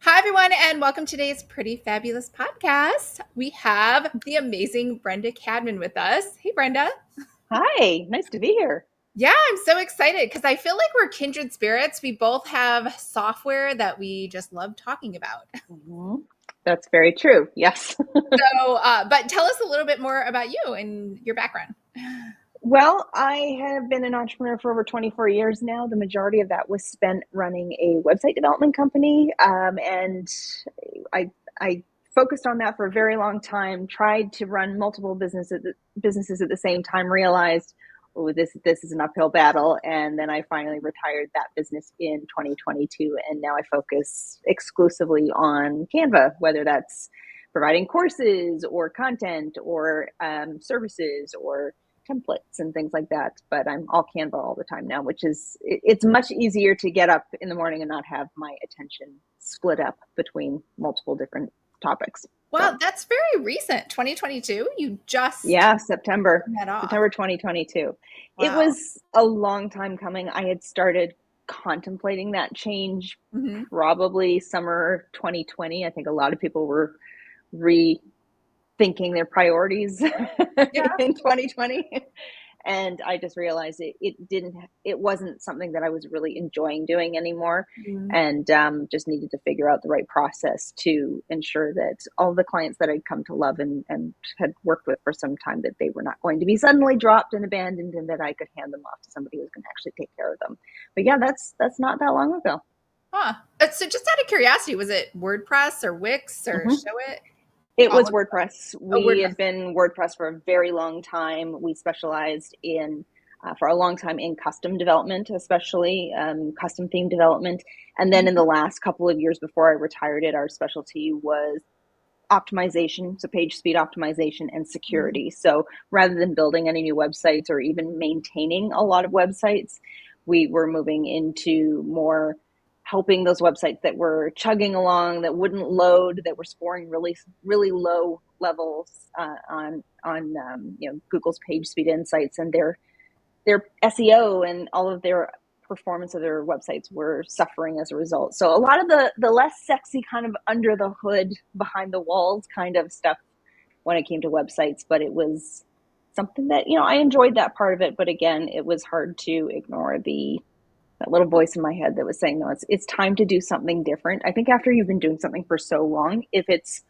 Hi, everyone, and welcome to today's Pretty Fabulous podcast. We have the amazing Brenda Cadman with us. Hey, Brenda. Hi, nice to be here. Yeah, I'm so excited because I feel like we're kindred spirits. We both have software that we just love talking about. Mhm. That's very true. Yes. But tell us a little bit more about you and your background. Well, I have been an entrepreneur for over 24 years now. The majority of that was spent running a website development company. And I focused on that for a very long time, tried to run multiple businesses at the same time, realized, oh, this is an uphill battle. And then I finally retired that business in 2022. And now I focus exclusively on Canva, whether that's providing courses or content or services or templates and things like that. But I'm all Canva all the time now, which is it's much easier to get up in the morning and not have my attention split up between multiple different topics. Wow, So that's very recent, 2022. You just yeah, September turned that off. September 2022. It Wow. was a long time coming. I had started contemplating that change Hmm. probably summer 2020. I think a lot of people were rethinking their priorities Yeah. in 2020. And I just realized it wasn't something that I was really enjoying doing anymore, Mhm. and just needed to figure out the right process to ensure that all the clients that I'd come to love and had worked with for some time, that they were not going to be suddenly dropped and abandoned, and that I could hand them off to somebody who was going to actually take care of them. But yeah, that's not that long ago. Huh. So, just out of curiosity, was it WordPress or Wix or Mm-hmm. Show It? It All was of the above. WordPress. Oh, We WordPress. had been WordPress for a very long time. We specialized for a long time in custom development, especially custom theme development. And then in Mhm. the last couple of years before I retired it, our specialty was optimization, so page speed optimization and Mhm. security. So rather than building any new websites or even maintaining a lot of websites, we were moving into more helping those websites that were chugging along, that wouldn't load, that were scoring really low levels on Google's page speed insights, and their SEO and all of their performance of their websites were suffering as a result. So a lot of the less sexy kind of under the hood, behind the walls kind of stuff when it came to websites, but it was something that, I enjoyed that part of it, but again, it was hard to ignore the that little voice in my head that was saying, no, it's time to do something different. I think after you've been doing something for so long, if it's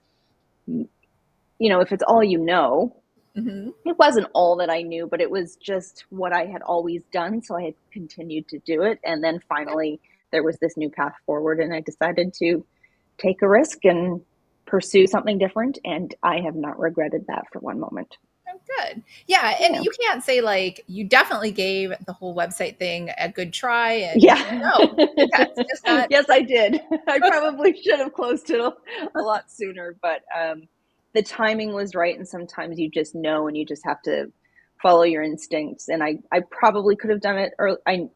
all you know, Mhm. it wasn't all that I knew, but it was just what I had always done. So I had continued to do it. And then finally, there was this new path forward, and I decided to take a risk and pursue something different. And I have not regretted that for one moment. Oh, good. Yeah, and Yeah. you can't say like you definitely gave the whole website thing a good try and Yeah. no, that's just not. Yes, I did. I probably should have closed it a lot sooner, but the timing was right. And sometimes you just know, and you just have to follow your instincts. And I probably could have done it, or I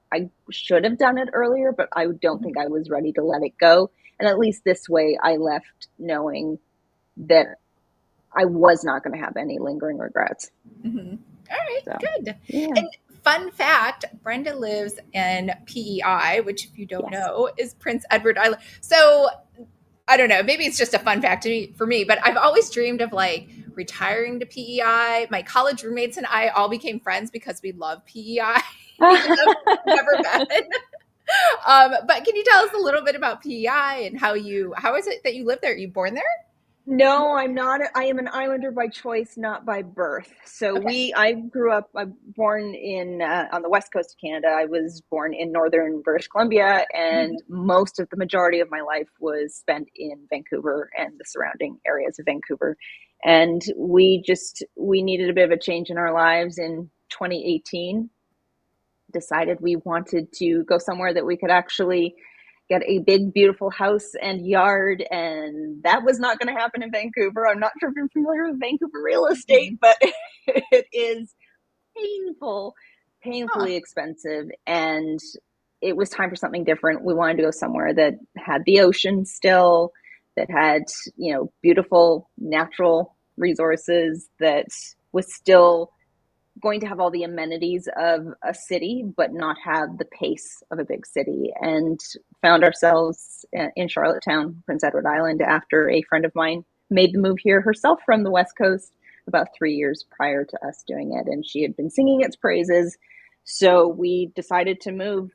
should have done it earlier, but I don't think I was ready to let it go. And at least this way, I left knowing that I was not going to have any lingering regrets. Mhm. All right, So, good. yeah. And fun fact, Brenda lives in PEI, which if you don't Yes. know is Prince Edward Island. So I don't know, maybe it's just a fun fact for me, but I've always dreamed of like retiring to PEI. My college roommates and I all became friends because we love PEI, even though we've never been. But can you tell us a little bit about PEI and how is it that you live there? Are you born there? No, I'm not. I am an islander by choice, not by birth. So Okay. I grew up, I'm born in on the west coast of Canada. I was born in northern British Columbia, and Mhm. most of the majority of my life was spent in Vancouver and the surrounding areas of Vancouver. And we needed a bit of a change in our lives in 2018. Decided we wanted to go somewhere that we could actually get a big, beautiful house and yard. And that was not going to happen in Vancouver. I'm not sure if you're familiar with Vancouver real estate, Mhm. but it is painful, Huh. painfully expensive. And it was time for something different. We wanted to go somewhere that had the ocean still, that had, beautiful natural resources, that was still going to have all the amenities of a city, but not have the pace of a big city, and found ourselves in Charlottetown, Prince Edward Island, after a friend of mine made the move here herself from the West Coast about 3 years prior to us doing it. And she had been singing its praises. So we decided to move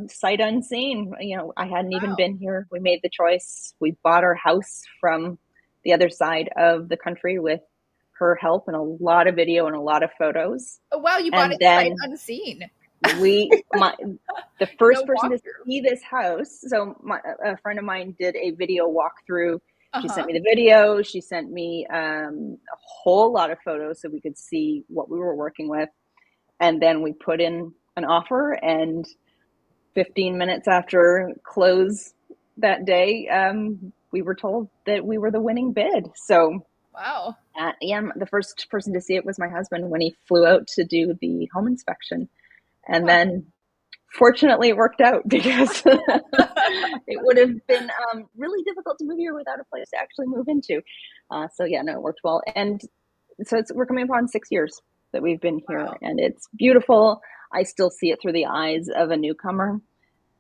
sight unseen. I hadn't even been here. We made the choice. We bought our house from the other side of the country with her help and a lot of video and a lot of photos. Oh, wow, you bought And it then sight unseen. The first No person to walkthrough. see this house. So a friend of mine did a video walkthrough. She Uh-huh. sent me the video. She sent me a whole lot of photos so we could see what we were working with. And then we put in an offer, and 15 minutes after close that day, we were told that we were the winning bid. So Wow. the first person to see it was my husband when he flew out to do the home inspection. And then fortunately it worked out, because it would have been really difficult to move here without a place to actually move into. So yeah, no, it worked well. And so we're coming upon 6 years that we've been here, Wow. and it's beautiful. I still see it through the eyes of a newcomer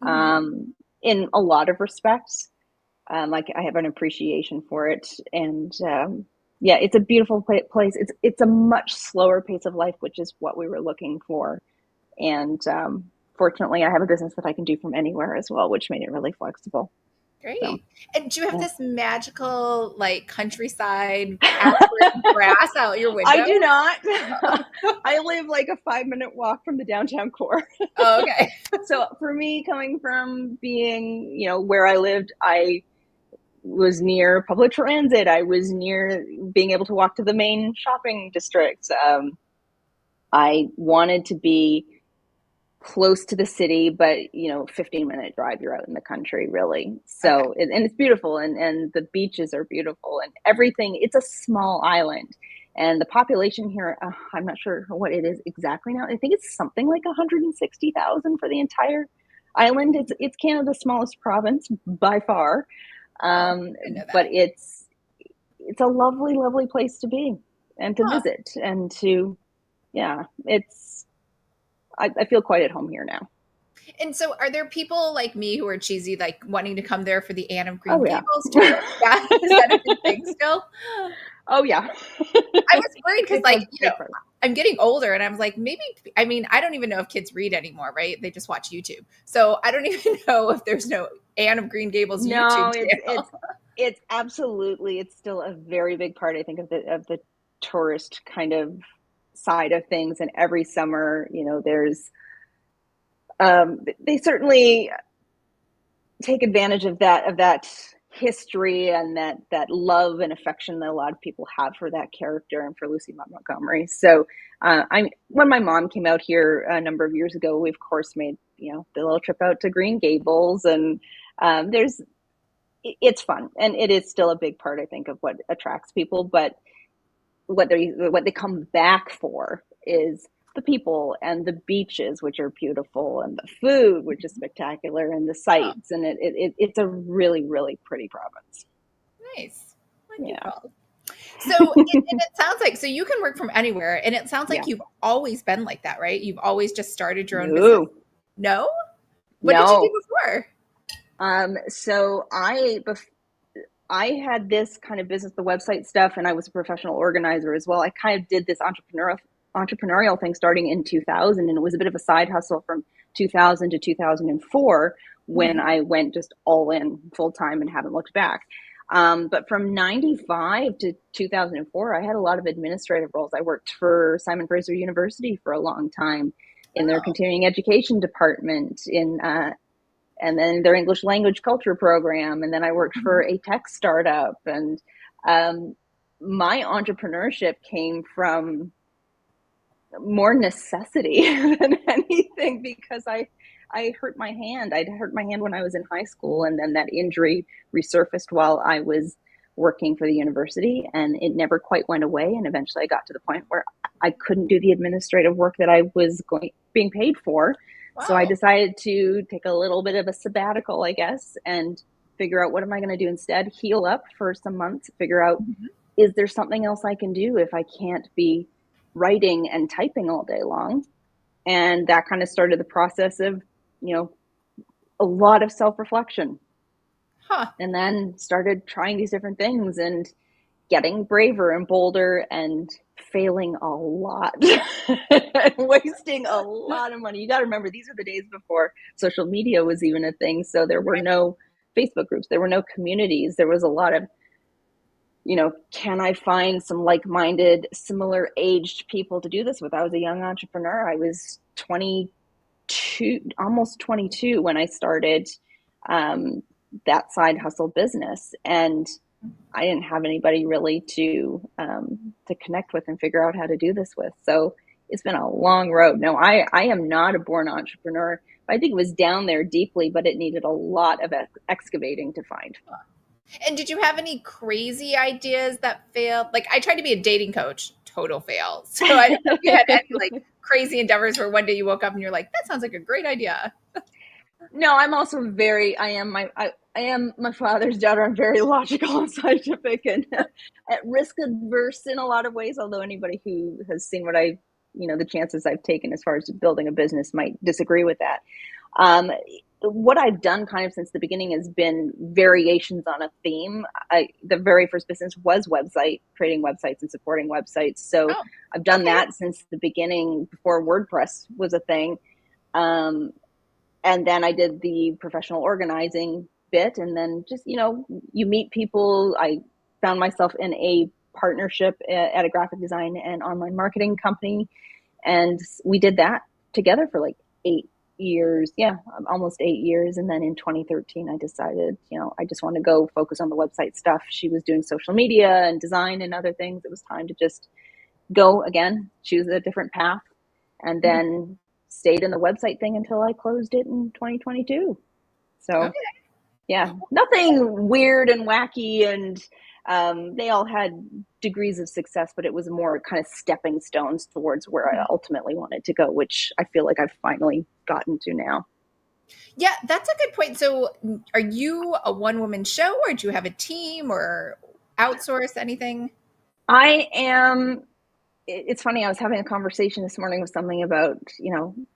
in a lot of respects. Like, I have an appreciation for it. And yeah, it's a beautiful place. It's a much slower pace of life, which is what we were looking for. And fortunately, I have a business that I can do from anywhere as well, which made it really flexible. Great. So, And do you have yeah. this magical, like, countryside pastoral grass out your window? I do not. I live like a 5-minute walk from the downtown core. Oh, okay. So for me, coming from being, where I lived, I was near public transit. I was near being able to walk to the main shopping district. I wanted to be close to the city, but 15-minute drive, you're out in the country, really. So Okay. and it's beautiful, and the beaches are beautiful, and everything. It's a small island, and the population here, I'm not sure what it is exactly now. I think it's something like 160,000 for the entire island. It's Canada's smallest province by far. Oh, I didn't know But that. it's a lovely, lovely place to be and to Huh. visit, and to, yeah, I feel quite at home here now. And so are there people like me who are cheesy, like wanting to come there for the Anne of Green Oh yeah. Gables tour? Yeah. Is that a big thing still? Oh yeah. I was worried because, It's a like, big part. I'm getting older and I was like, maybe, I mean, I don't even know if kids read anymore, right? They just watch YouTube. So I don't even know if there's no Anne of Green Gables YouTube No, channel. it's absolutely, it's still a very big part, I think, of the tourist kind of side of things. And every summer, there's they certainly take advantage of that history, and that love and affection that a lot of people have for that character and for Lucy Maud Montgomery. So when my mom came out here a number of years ago, we of course made the little trip out to Green Gables, and it's fun, and it is still a big part, I think, of what attracts people. But what they come back for is the people and the beaches, which are beautiful, and the food, which is spectacular, and the Oh, sights. And it's a really, really pretty province. nice. Yeah. Wonderful. So it sounds like, so you can work from anywhere, and it sounds like Yeah. you've always been like that, right? You've always just started your own business. No, No? What did you do no. before? So I had this kind of business, the website stuff, and I was a professional organizer as well. I kind of did this entrepreneurial thing starting in 2000, and it was a bit of a side hustle from 2000 to 2004, when I went just all in full time and haven't looked back. But from 95 to 2004, I had a lot of administrative roles. I worked for Simon Fraser University for a long time in their Oh, continuing education department, and then their English language culture program. And then I worked for a tech startup. And my entrepreneurship came from more necessity than anything, because I hurt my hand. I'd hurt my hand when I was in high school, and then that injury resurfaced while I was working for the university, and it never quite went away. And eventually I got to the point where I couldn't do the administrative work that I was being paid for. So I wow. decided to take a little bit of a sabbatical, I guess, and figure out, what am I going to do instead? Heal up for some months, figure out, is there something else I can do if I can't be writing and typing all day long. And that kind of started the process of, a lot of self-reflection. Huh. And then started trying these different things and getting braver and bolder and failing a lot, wasting a lot of money. You got to remember, these are the days before social media was even a thing. So there were no Facebook groups, there were no communities. There was a lot of, can I find some like-minded, similar aged people to do this with? I was a young entrepreneur. I was 22, almost 22 when I started that side hustle business. And I didn't have anybody really to connect with and figure out how to do this with. So it's been a long road. No, I am not a born entrepreneur. I think it was down there deeply, but it needed a lot of excavating to find. And did you have any crazy ideas that failed? Like, I tried to be a dating coach, total fail. So I don't know if you had any like crazy endeavors where one day you woke up and you're like, that sounds like a great idea. No, I'm also I am my father's daughter. I'm very logical and scientific and at risk adverse in a lot of ways. Although anybody who has seen the chances I've taken as far as building a business might disagree with that. What I've done kind of since the beginning has been variations on a theme. The very first business was creating websites and supporting websites. So I've done that since the beginning, before WordPress was a thing. And then I did the professional organizing bit, and then just, you meet people. I found myself in a partnership at a graphic design and online marketing company. And we did that together for like 8 years. Yeah, almost 8 years. And then in 2013, I decided, I just want to go focus on the website stuff. She was doing social media and design and other things. It was time to just go again, choose a different path. And then stayed in the website thing until I closed it in 2022. So yeah, nothing weird and wacky, and they all had degrees of success, but it was more kind of stepping stones towards where I ultimately wanted to go, which I feel like I've finally gotten to now. Yeah, that's a good point. So are you a one-woman show, or do you have a team, or outsource anything? I am. It's funny, I was having a conversation this morning with something about,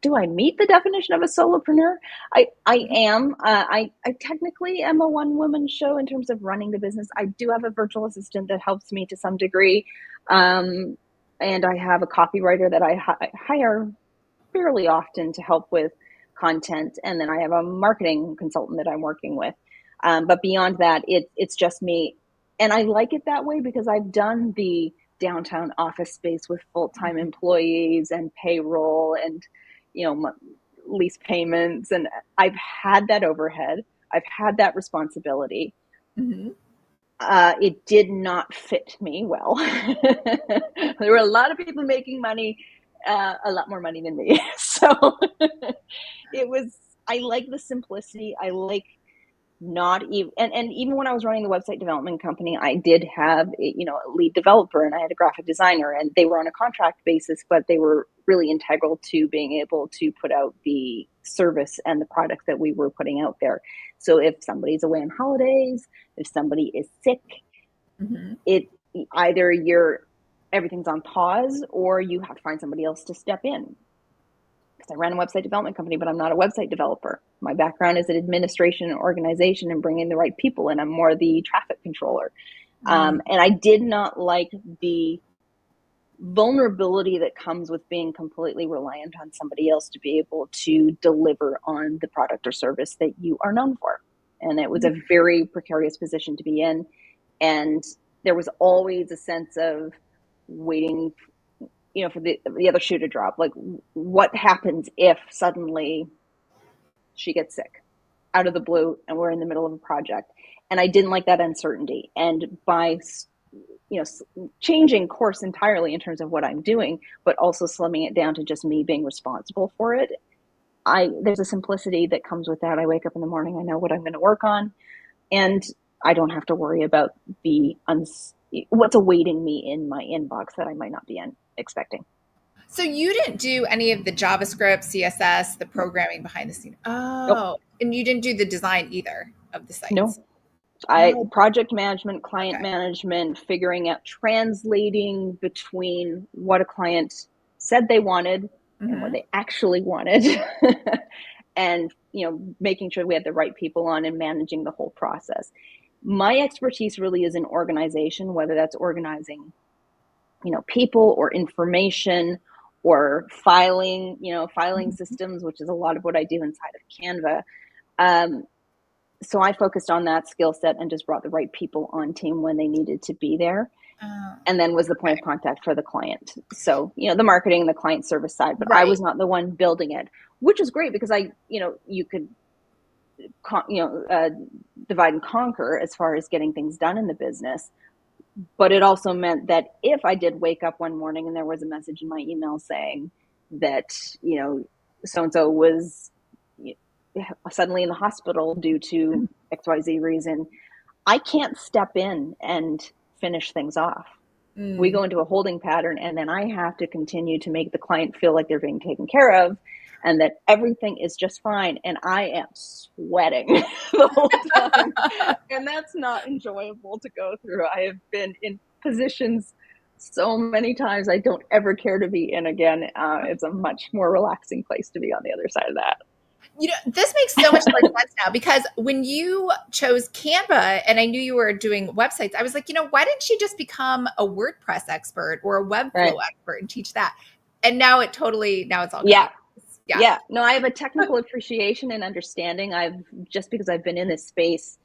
do I meet the definition of a solopreneur? I am. I technically am a one-woman show in terms of running the business. I do have a virtual assistant that helps me to some degree. And I have a copywriter that I hire fairly often to help with content. And then I have a marketing consultant that I'm working with. But beyond that, it's just me. And I like it that way because I've done the downtown office space with full-time employees and payroll and, lease payments. And I've had that overhead. I've had that responsibility. Mm-hmm. It did not fit me well. There were a lot of people making money, a lot more money than me. So I like the simplicity. I like not even, and even when I was running the website development company, I did have a lead developer, and I had a graphic designer, and they were on a contract basis, but they were really integral to being able to put out the service and the product that we were putting out there. So if somebody's away on holidays, if somebody is sick, it either everything's on pause or you have to find somebody else to step in. I ran a website development company, but I'm not a website developer. My background is in administration and organization and bringing the right people in. I'm more the traffic controller. And I did not like the vulnerability that comes with being completely reliant on somebody else to be able to deliver on the product or service that you are known for. And it was a very precarious position to be in. And there was always a sense of waiting for the other shoe to drop. Like, what happens if suddenly she gets sick out of the blue and we're in the middle of a project? And I didn't like that uncertainty. And by, changing course entirely in terms of what I'm doing, but also slimming it down to just me being responsible for it, there's a simplicity that comes with that. I wake up in the morning, I know what I'm going to work on, and I don't have to worry about what's awaiting me in my inbox that I might not be expecting. So you didn't do any of the JavaScript, CSS, the programming behind the scene. Oh, nope. And you didn't do the design either of the sites. No. Oh, Project management, client okay. management, figuring out, translating between what a client said they wanted and what Hmm. they actually wanted. And, making sure we had the right people on and managing the whole process. My expertise really is in organization, whether that's organizing, people or information or filing systems, which is a lot of what I do inside of Canva. Um, so I focused on that skill set and just brought the right people on team when they needed to be there. Oh, And then was the point okay. of contact for the client. So, the marketing and the client service side, but I Right. was not the one building it, which was great because you could, divide and conquer as far as getting things done in the business. But it also meant that if I did wake up one morning and there was a message in my email saying that, so and so was suddenly in the hospital due to XYZ reason, I can't step in and finish things off. We Mm. go into a holding pattern, and then I have to continue to make the client feel like they're being taken care of and that everything is just fine. And I am sweating the whole time. And that's not enjoyable to go through. I have been in positions so many times I don't ever care to be in again. It's a much more relaxing place to be on the other side of that. This makes so much more sense now because when you chose Canva and I knew you were doing websites, I was like, why didn't you just become a WordPress expert or a Webflow Right. expert and teach that? And now it's all coming. Yeah. Yeah. Yeah. No, I have a technical appreciation and understanding. Just because I've been in this space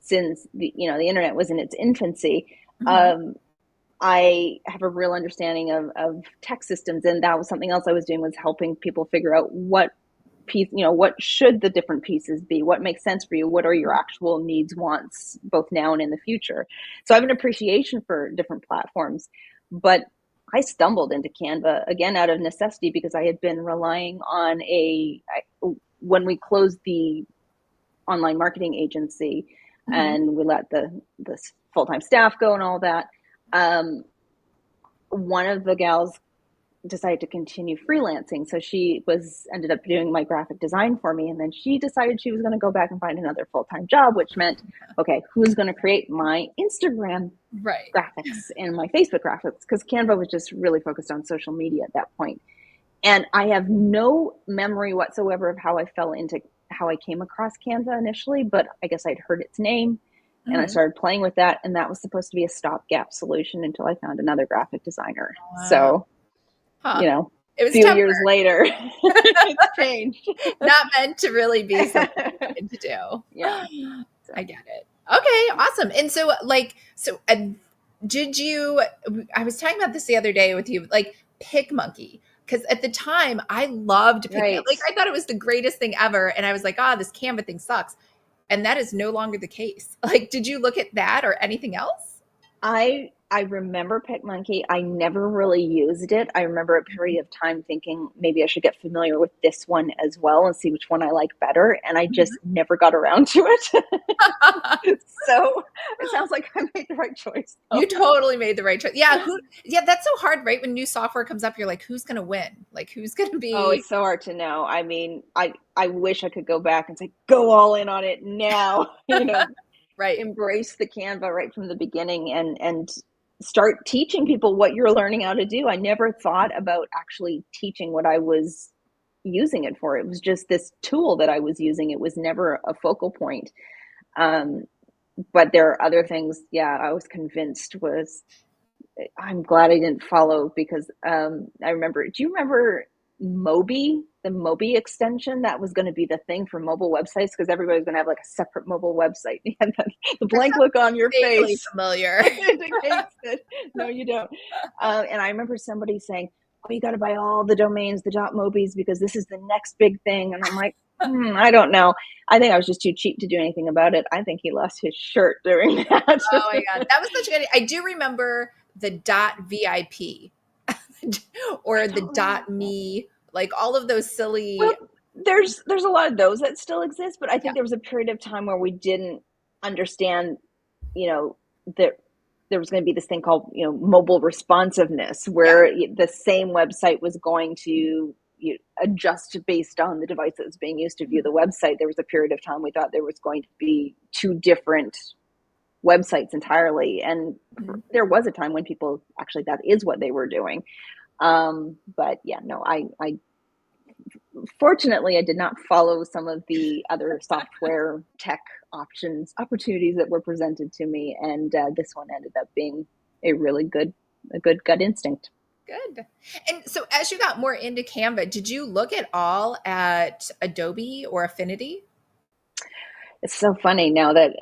since the internet was in its infancy. Mhm. Um, I have a real understanding of tech systems, and that was something else I was doing, was helping people figure out what piece, what should the different pieces be, what makes sense for you, what are your actual needs, wants, both now and in the future. So I have an appreciation for different platforms, but I stumbled into Canva again out of necessity because I had been relying on when we closed the online marketing agency Mhm. and we let the full-time staff go and all that. Um, One of the gals decided to continue freelancing. So she ended up doing my graphic design for me. And then she decided she was going to go back and find another full-time job, which meant, okay, who's going to create my Instagram Right. graphics and my Facebook graphics? Because Canva was just really focused on social media at that point. And I have no memory whatsoever of how I came across Canva initially, but I guess I'd heard its name and I Mhm. started playing with that. And that was supposed to be a stopgap solution until I found another graphic designer. Wow. So, Huh. It a was few years temporary, later, it's changed. not meant to really be something you wanted to Yeah. do. So, I get it. Okay, awesome. And so, did you? I was talking about this the other day with you, like PicMonkey, because at the time I loved PicMonkey. right. Like I thought it was the greatest thing ever, and I was like, this Canva thing sucks, and that is no longer the case. Like, did you look at that or anything else? I remember PicMonkey. I never really used it. I remember a period of time thinking maybe I should get familiar with this one as well and see which one I like better. And I just never got around to it. So it sounds like I made the right choice, You though. totally made the right choice. Yeah, yeah, that's so hard, right? When new software comes up, you're like, who's gonna win? Like who's gonna Oh, be it's so hard to know. I mean, I wish I could go back and say, go all in on it now. right? Embrace the Canva right from the beginning and start teaching people what you're learning how to do. I never thought about actually teaching what I was using it for. It was just this tool that I was using. It was never a focal point. Um, but there are other things, yeah, I was convinced was, I'm glad I didn't follow because I remember, do you remember Mobi, the Mobi extension? That was going to be the thing for mobile websites because everybody's going to have like a separate mobile website. And the That blank sounds look on your vaguely face familiar. indicates that no, you don't. And I remember somebody saying, "Oh, you got to buy all the domains, the .mobis, because this is the next big thing." And I'm like, I don't know. I think I was just too cheap to do anything about it. I think he lost his shirt doing that. Oh my god, that was such a good. I do remember the .vip or I the don't remember. .me, like all of those Well, silly. there's a lot of those that still exist, but I Yeah, think there was a period of time where we didn't understand, you know, that there was going to be this thing called, mobile responsiveness, yeah, where the same website was going to adjust based on the device that was being used to view the website. There was a period of time we thought there was going to be two different websites entirely. And there was a time when people actually, that is what they were doing. But yeah, no, I fortunately, I did not follow some of the other software tech opportunities that were presented to me. And this one ended up being a good gut instinct. Good. And so as you got more into Canva, did you look at all at Adobe or Affinity? It's so funny now that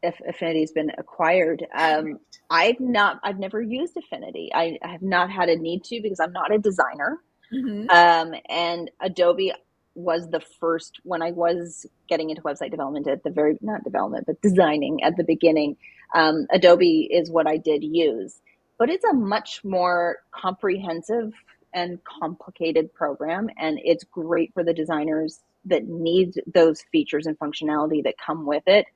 Affinity's been acquired. I've never used Affinity. I have not had a need to because I'm not a designer. Mm-hmm. And Adobe was the first when I was getting into website development at the very, not development, but designing at the beginning. Adobe is what I did use, but it's a much more comprehensive and complicated program. And it's great for the designers that need those features and functionality that come with it.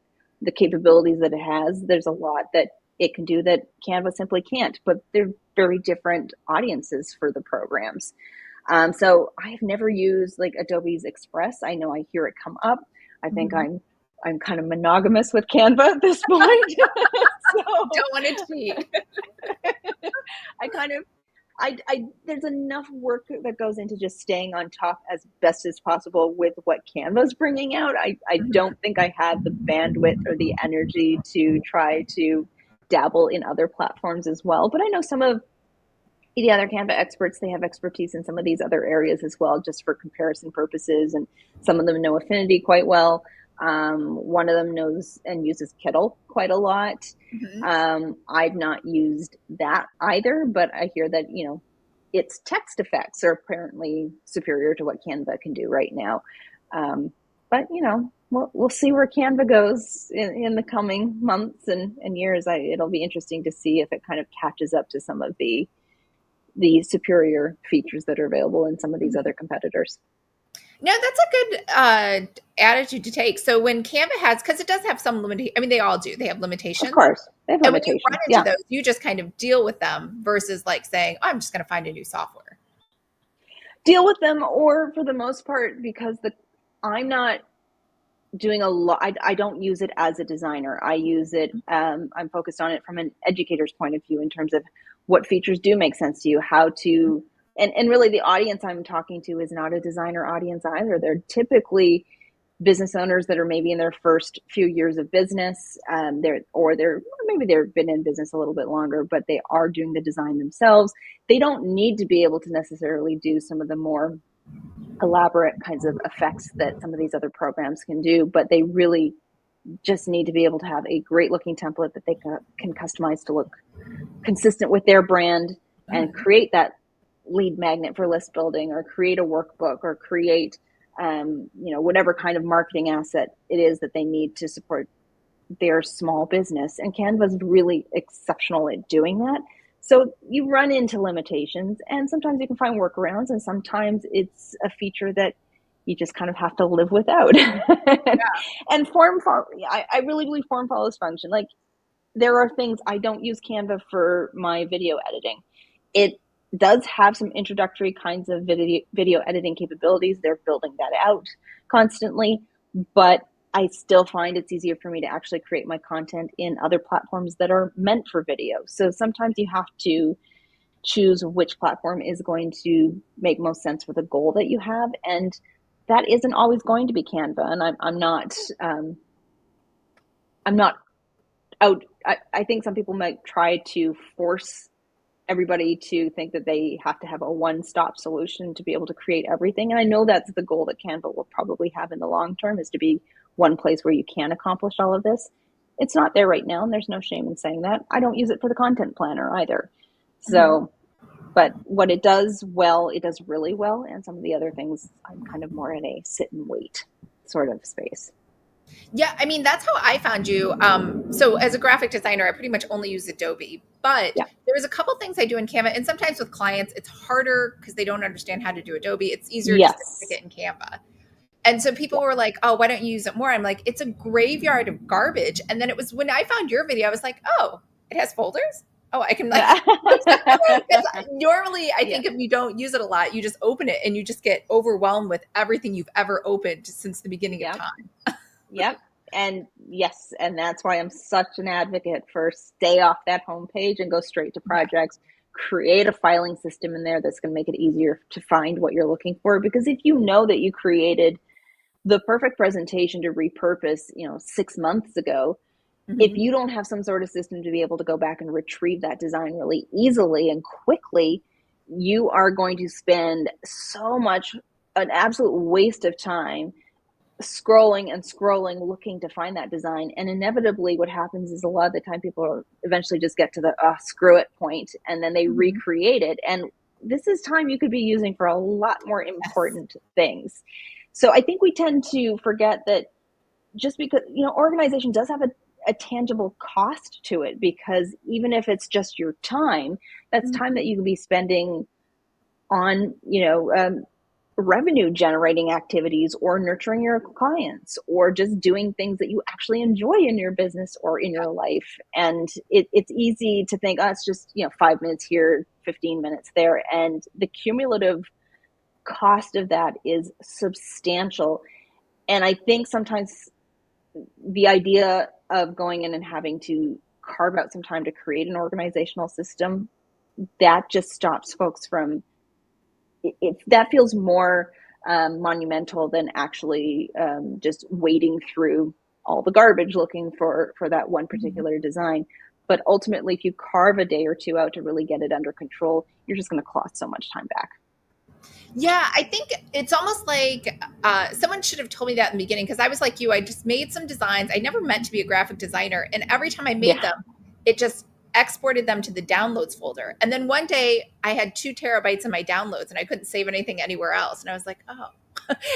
The capabilities that it has, there's a lot that it can do that Canva simply can't, but they're very different audiences for the programs. So I've never used like Adobe's Express. I know I hear it come up. I think I'm kind of monogamous with Canva at this point. So Don't want to cheat. I kind of there's enough work that goes into just staying on top as best as possible with what Canva's bringing out. I don't think I have the bandwidth or the energy to try to dabble in other platforms as well. But I know some of the other Canva experts, they have expertise in some of these other areas as well, just for comparison purposes. And some of them know Affinity quite well. One of them knows and uses Kittle quite a lot. I've not used that either, but I hear that, its text effects are apparently superior to what Canva can do right now. But, we'll see where Canva goes in the coming months and years. It'll be interesting to see if it kind of catches up to some of the superior features that are available in some of these other competitors. No, that's a good attitude to take. So when Canva has, because it does have some limitation, I mean, they all do. They have limitations. Of course, they have and limitations. When you run into those, you just kind of deal with them versus like saying, oh, I'm just going to find a new software. Deal with them, or for the most part, because I'm not doing a lot. I don't use it as a designer. I use it. I'm focused on it from an educator's point of view in terms of what features do make sense to you, how to. And really the audience I'm talking to is not a designer audience either. They're typically business owners that are maybe in their first few years of business. Maybe they've been in business a little bit longer, but they are doing the design themselves. They don't need to be able to necessarily do some of the more elaborate kinds of effects that some of these other programs can do, but they really just need to be able to have a great looking template that they can customize to look consistent with their brand and create that lead magnet for list building, or create a workbook, or create whatever kind of marketing asset it is that they need to support their small business. And Canva's really exceptional at doing that. So you run into limitations, and sometimes you can find workarounds, and sometimes it's a feature that you just kind of have to live without. And I really believe form follows function. Like, there are things, I don't use Canva for my video editing. It does have some introductory kinds of video editing capabilities. They're building that out constantly, but I still find it's easier for me to actually create my content in other platforms that are meant for video. So sometimes you have to choose which platform is going to make most sense for the goal that you have. And that isn't always going to be Canva. And I'm not out. I think some people might try to force everybody to think that they have to have a one-stop solution to be able to create everything. And I know that's the goal that Canva will probably have in the long term, is to be one place where you can accomplish all of this. It's not there right now, and there's no shame in saying that. I don't use it for the content planner either. So, but what it does well, it does really well. And some of the other things, I'm kind of more in a sit and wait sort of space. Yeah, I mean, that's how I found you. So as a graphic designer, I pretty much only use Adobe, but there's a couple things I do in Canva. And sometimes with clients, it's harder because they don't understand how to do Adobe. It's easier just to stick it in Canva. And so people were like, oh, why don't you use it more? I'm like, it's a graveyard of garbage. And then it was when I found your video, I was like, oh, it has folders? Oh, I can like, normally I think if you don't use it a lot, you just open it and you just get overwhelmed with everything you've ever opened since the beginning of time. Yep. And yes, and that's why I'm such an advocate for stay off that homepage and go straight to Yeah. projects. Create a filing system in there that's going to make it easier to find what you're looking for. Because if you know that you created the perfect presentation to repurpose, 6 months ago, if Mhm. you don't have some sort of system to be able to go back and retrieve that design really easily and quickly, you are going to spend so much, an absolute waste of time scrolling and scrolling looking to find that design. And inevitably what happens is a lot of the time people eventually just get to the screw it point, and then they Mhm. recreate it. And this is time you could be using for a lot more Yes. important things. So I think we tend to forget that just because, organization does have a tangible cost to it, because even if it's just your time, that's time Mhm. that you can be spending on, revenue generating activities, or nurturing your clients, or just doing things that you actually enjoy in your business or in your life. And it's easy to think, oh, it's just, 5 minutes here, 15 minutes there. And the cumulative cost of that is substantial. And I think sometimes the idea of going in and having to carve out some time to create an organizational system, that just stops folks from that feels more monumental than actually just wading through all the garbage looking for that one Mhm. particular design. But ultimately, if you carve a day or two out to really get it under control, you're just going to claw so much time back. Yeah, I think it's almost like someone should have told me that in the beginning, because I was like you. I just made some designs. I never meant to be a graphic designer. And every time I made Yeah, them, it just exported them to the downloads folder. And then one day I had 2 terabytes in my downloads and I couldn't save anything anywhere else. And I was like, oh.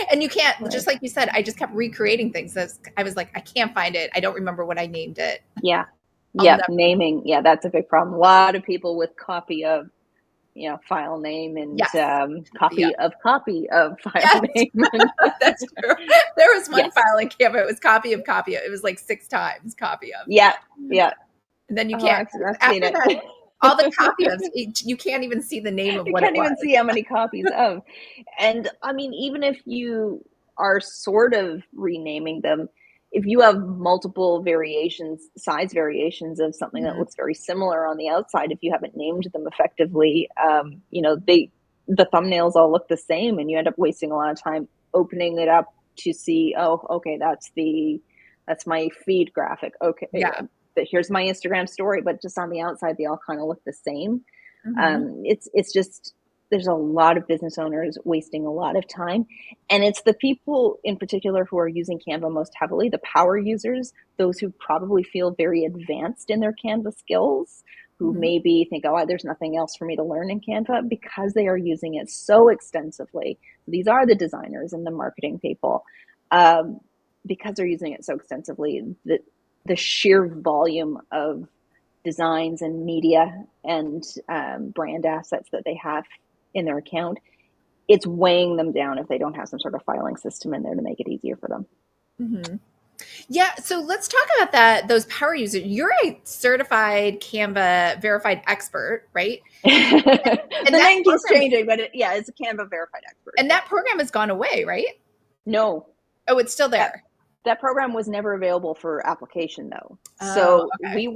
And you can't, right. just like you said, I just kept recreating things. I was like, I can't find it. I don't remember what I named it. Yeah, I'll yep. never. Naming, yeah, that's a big problem. A lot of people with copy of, file name, and Yes. Yeah. copy of file Yes. name. That's true. There was one Yes. file in Canva. It was copy of copy of. It was like 6 times copy of. Yeah. Yeah. And then you Oh, can't, I've seen after it. that, all the copy ofs, you can't even see the name of You what it can't even was. see how many copies of. And I mean, even if you are sort of renaming them, if you have multiple variations, size variations of something that Mhm. looks very similar on the outside, if you haven't named them effectively, the thumbnails all look the same, and you end up wasting a lot of time opening it up to see, oh, okay, that's my feed graphic. Okay, Yeah. here's my Instagram story, but just on the outside, they all kind of look the same. Mhm. It's just, there's a lot of business owners wasting a lot of time, and it's the people in particular who are using Canva most heavily, the power users, those who probably feel very advanced in their Canva skills, who Mhm. maybe think, oh, there's nothing else for me to learn in Canva, because they are using it so extensively. These are the designers and the marketing people. Um, because they're using it so extensively, the sheer volume of designs and media and brand assets that they have in their account, it's weighing them down if they don't have some sort of filing system in there to make it easier for them. Mhm. Yeah, so let's talk about that. Those power users. You're a certified Canva verified expert, right? And The that name keeps program, changing, but yeah, it's a Canva verified expert. and Yeah. that program has gone away, right? No, Oh, it's still that there. that program was never available for application though. Oh, So okay.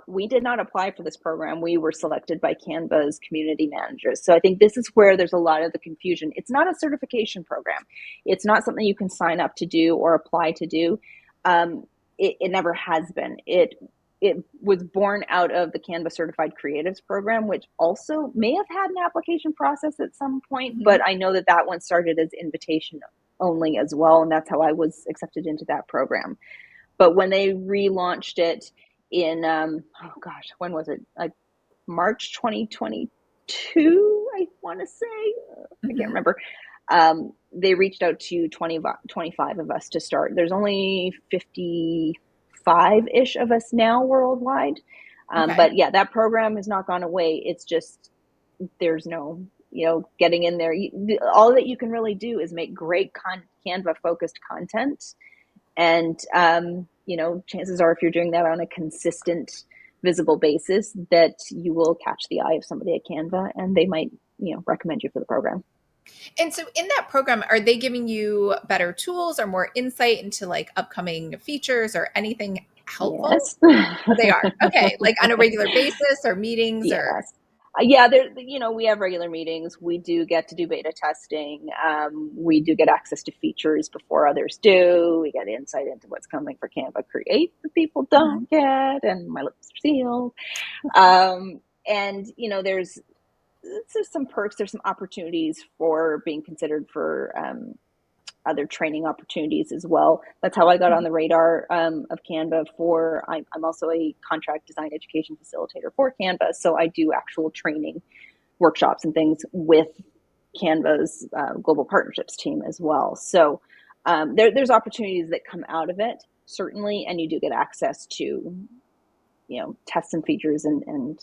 we did not apply for this program. We were selected by Canva's community managers. So I think this is where there's a lot of the confusion. It's not a certification program. It's not something you can sign up to do or apply to do. Um, it never has been. It was born out of the Canva Certified Creatives program, which also may have had an application process at some point, Mhm. but I know that that one started as invitation only as well, and that's how I was accepted into that program. But when they relaunched it in oh gosh, when was it? Like March 2022, I want to say. I can't Mhm. remember. They reached out to 25 of us to start. There's only 55-ish of us now worldwide. Okay. But yeah, that program has not gone away. It's just there's no, getting in there. All that you can really do is make great Canva focused content. And, chances are if you're doing that on a consistent, visible basis, that you will catch the eye of somebody at Canva, and they might, recommend you for the program. And so in that program, are they giving you better tools or more insight into like upcoming features or anything helpful? Yes. Oh, they are. Okay. Like on a regular basis or meetings or Yes. Yeah, there, we have regular meetings. We do get to do beta testing. We do get access to features before others do. We get insight into what's coming for Canva Create that people Mhm. don't get, and my lips are sealed. And, there's some perks, there's some opportunities for being considered for other training opportunities as well. That's how I got on the radar of Canva. I'm also a contract design education facilitator for Canva, so I do actual training workshops and things with Canva's global partnerships team as well. So there's opportunities that come out of it, certainly, and you do get access to test some features and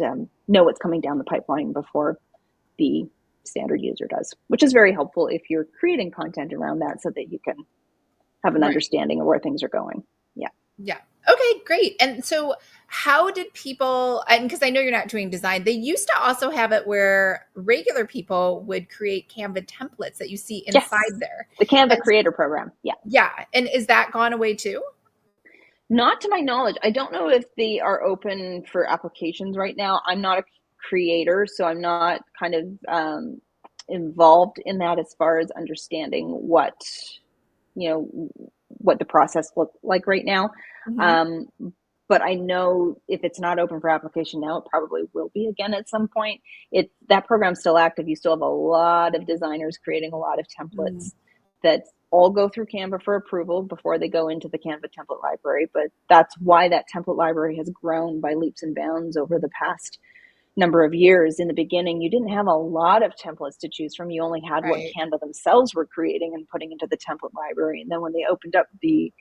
know what's coming down the pipeline before the standard user does, which is very helpful if you're creating content around that so that you can have an Right. understanding of where things are going. Yeah. Yeah. Okay, great. And so how did people, and because I know you're not doing design, they used to also have it where regular people would create Canva templates that you see Yes. inside there. The Canva And creator program. Yeah. yeah. And is that gone away too? Not to my knowledge. I don't know if they are open for applications right now. I'm not a creator, so I'm not kind of involved in that as far as understanding what the process looks like right now. Mhm. Um, but I know if it's not open for application now, it probably will be again at some point. That program's still active. You still have a lot of designers creating a lot of Mm. templates that all go through Canva for approval before they go into the Canva template library. But that's why that template library has grown by leaps and bounds over the past number of years. In the beginning, you didn't have a lot of templates to choose from. You only had what Right. Canva themselves were creating and putting into the template library. And then when they opened up the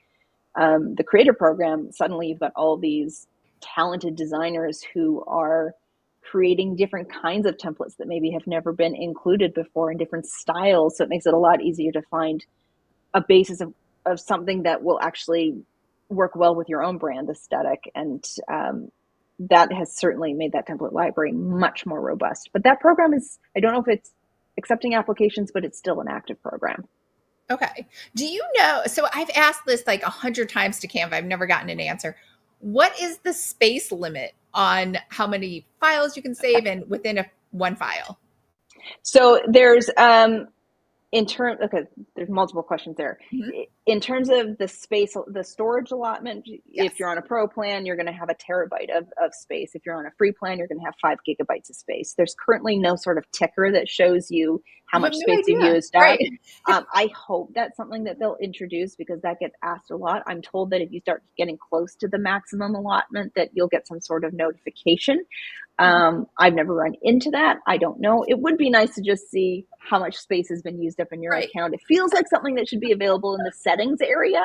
creator program, suddenly you've got all these talented designers who are creating different kinds of templates that maybe have never been included before in different styles. So it makes it a lot easier to find a basis of something that will actually work well with your own brand aesthetic. And that has certainly made that template library much more robust. But that program I don't know if it's accepting applications, but it's still an active program. Okay. Do you know? So I've asked this like 100 times to Canva. I've never gotten an answer. What is the space limit on how many files you can Okay. save and within one file? So there's multiple questions there. Mhm. In terms of the space, the storage allotment, if Yes. you're on a pro plan, you're going to have a terabyte of space. If you're on a free plan, you're going to have 5 gigabytes of space. There's currently no sort of ticker that shows you how I have much no space you've idea. used Right. up. I hope that's something that they'll introduce because that gets asked a lot. I'm told that if you start getting close to the maximum allotment, that you'll get some sort of notification. I've never run into that. I don't know. It would be nice to just see how much space has been used up in your Right. account. It feels like something that should be available in the settings area.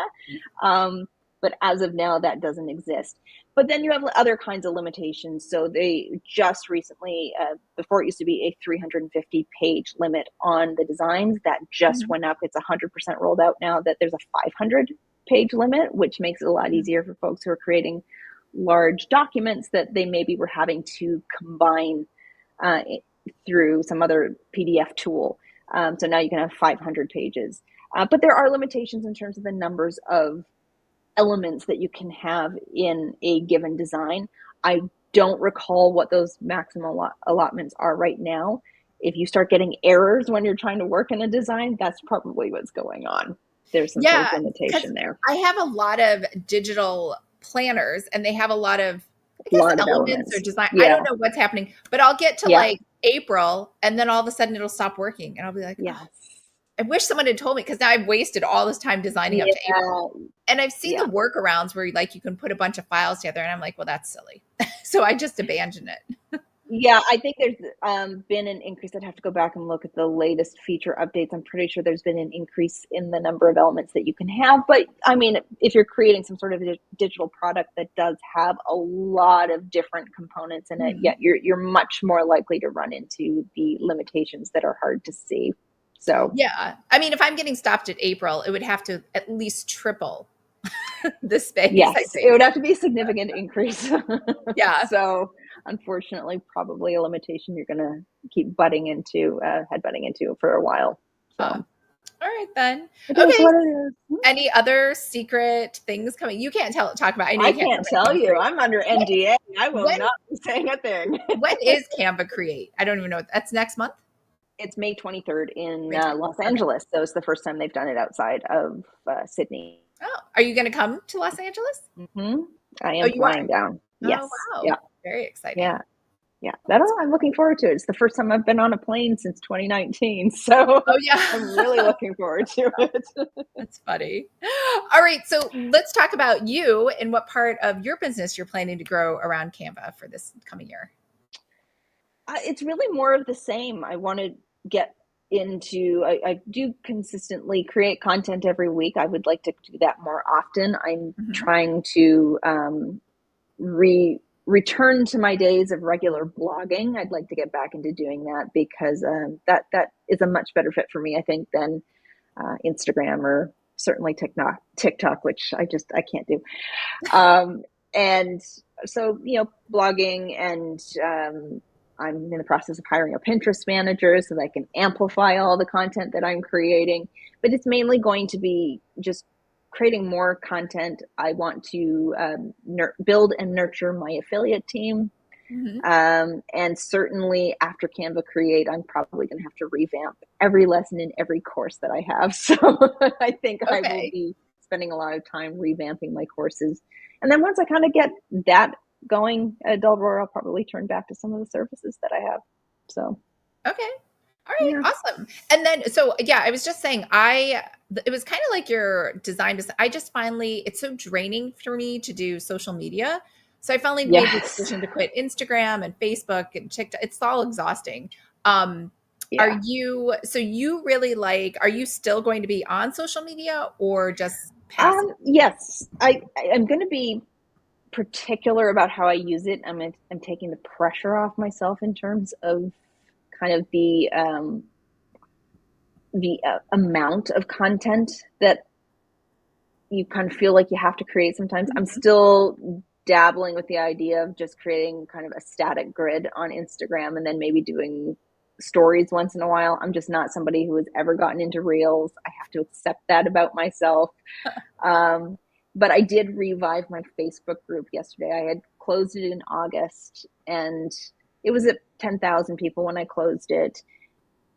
But as of now, that doesn't exist. But then you have other kinds of limitations. So they just recently, before it used to be a 350 page limit on the designs, that just Mhm. went up. It's 100% rolled out now that there's a 500 page limit, which makes it a lot easier for folks who are creating large documents that they maybe were having to combine through some other PDF tool. So now you can have 500 pages. But there are limitations in terms of the numbers of elements that you can have in a given design. I don't recall what those maximum allotments are right now. If you start getting errors when you're trying to work in a design, that's probably what's going on. There's some sort of Yeah, because limitation there. I have a lot of digital planners and they have a lot of, I A guess, lot of elements or elements. design. I don't Yeah. know what's happening, but I'll get to Yeah. like April and then all of a sudden it'll stop working. And I'll be like, oh, Yes. I wish someone had told me because now I've wasted all this time designing up to April. Yeah. And I've seen the Yeah. workarounds where like you can put a bunch of files together and I'm like, well, that's silly. So I just abandon it. Yeah, I think there's been an increase. I'd have to go back and look at the latest feature updates. I'm pretty sure there's been an increase in the number of elements that you can have. But I mean, if you're creating some sort of digital product that does have a lot of different components in it, Mhm. yeah, you're much more likely to run into the limitations that are hard to see. So Yeah. I mean, if I'm getting stopped at April, it would have to at least triple the space, I yes, it think. would have to be a significant increase. Yeah. So unfortunately, probably a limitation you're going to keep headbutting into for a while. So All right then. it is Okay. what it is. Any other secret things coming? You can't talk about. I know I you can't can't talk about tell Canva you. Create. I'm under When, NDA. I will when not be saying a thing. when is Canva Create? I don't even know. That's next month. It's May 23rd in May 20th. Los Okay. Angeles. So it's the first time they've done it outside of Sydney. Oh, are you going to come to Los Angeles? Mm-hmm. I Oh, am you are. flying down. Oh, Yes. wow. Yeah. Very exciting. Yeah. Yeah. I'm looking forward to it. It's the first time I've been on a plane since 2019. So Oh, yeah. I'm really looking forward to it. That's funny. All right. So let's talk about you and what part of your business you're planning to grow around Canva for this coming year. It's really more of the same. I want to get into, I do consistently create content every week. I would like to do that more often. I'm trying to return to my days of regular blogging. I'd like to get back into doing that because that is a much better fit for me, I think, than Instagram or certainly TikTok, which I can't do. And so, blogging, and I'm in the process of hiring a Pinterest manager so that I can amplify all the content that I'm creating. But it's mainly going to be just creating more content. I want to build and nurture my affiliate team. And certainly after Canva Create, I'm probably going to have to revamp every lesson in every course that I have. So I think I will be spending a lot of time revamping my courses. And then once I kind of get that going at Aurora, I'll probably turn back to some of the services that I have. So. Okay. All right. Yeah. Awesome. And then, so yeah, I was just saying, it was kind of like your design. I just finally, it's so draining for me to do social media. So I finally made the decision to quit Instagram and Facebook and TikTok. It's all exhausting. Are you still going to be on social media or just passive? Yes, I'm going to be particular about how I use it. I'm taking the pressure off myself in terms of kind of the amount of content that you kind of feel like you have to create sometimes. I'm still dabbling with the idea of just creating kind of a static grid on Instagram and then maybe doing stories once in a while. I'm just not somebody who has ever gotten into Reels. I have to accept that about myself. But I did revive my Facebook group yesterday. I had closed it in August and it was at 10,000 people when I closed it.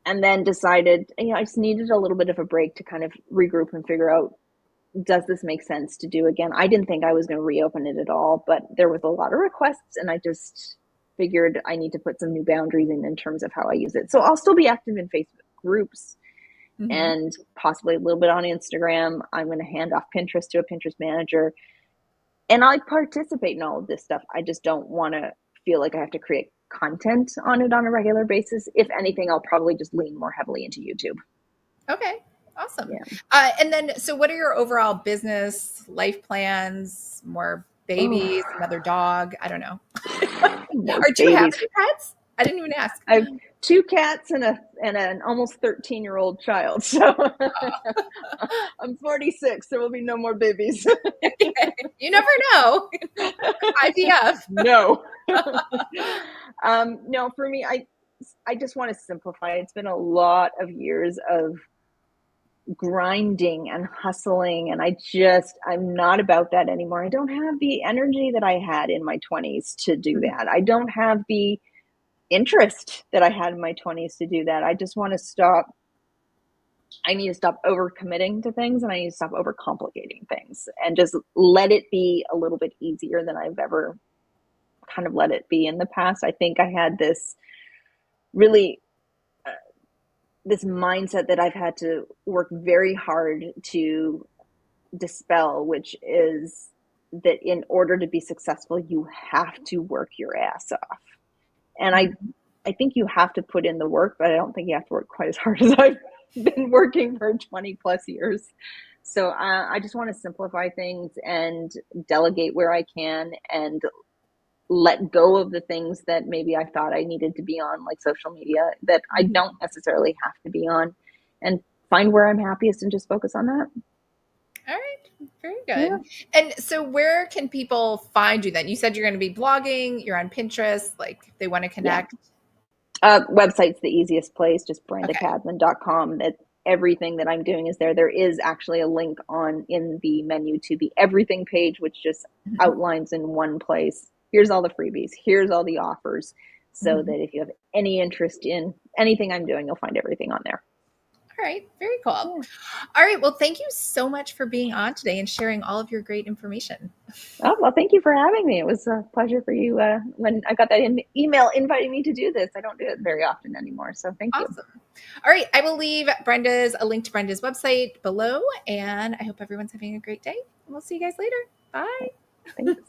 And then decided, I just needed a little bit of a break to kind of regroup and figure out, does this make sense to do again? I didn't think I was going to reopen it at all, but there was a lot of requests and I just figured I need to put some new boundaries in terms of how I use it. So I'll still be active in Facebook groups and possibly a little bit on Instagram. I'm going to hand off Pinterest to a Pinterest manager and I participate in all of this stuff. I just don't want to feel like I have to create content on it on a regular basis. If anything, I'll probably just lean more heavily into YouTube. Okay. Awesome. Yeah. And then, so what are your overall business life plans? More babies, another dog? I don't know. Or do you have any pets? I didn't even ask. I have 2 cats and an almost 13-year-old child. So I'm 46. There will be no more babies. You never know. IVF. No. No, for me, I just want to simplify. It's been a lot of years of grinding and hustling, and I'm not about that anymore. I don't have the energy that I had in my 20s to do that. I don't have the interest that I had in my 20s to do that. I just want to stop. I need to stop overcommitting to things, and I need to stop overcomplicating things and just let it be a little bit easier than I've ever kind of let it be in the past. I think I had this really this mindset that I've had to work very hard to dispel, which is that in order to be successful, you have to work your ass off. And I think you have to put in the work, but I don't think you have to work quite as hard as I've been working for 20 plus years. So I just want to simplify things and delegate where I can and let go of the things that maybe I thought I needed to be on, like social media, that I don't necessarily have to be on, and find where I'm happiest and just focus on that. All right. Very good. Yeah. And so where can people find you then? You said you're going to be blogging, you're on Pinterest, like if they want to connect. Yeah. Website's the easiest place, just brendacadman.com. everything that I'm doing is there. There is actually a link in the menu to the everything page, which just Mhm. outlines in one place. Here's all the freebies. Here's all the offers. So Mhm. that if you have any interest in anything I'm doing, you'll find everything on there. All right. Very cool. Yeah. All right. Well, thank you so much for being on today and sharing all of your great information. Oh, well, thank you for having me. It was a pleasure for you when I got that email inviting me to do this. I don't do it very often anymore. So thank you. Awesome. All right. I will leave a link to Brenda's website below. And I hope everyone's having a great day. And we'll see you guys later. Bye. Thanks.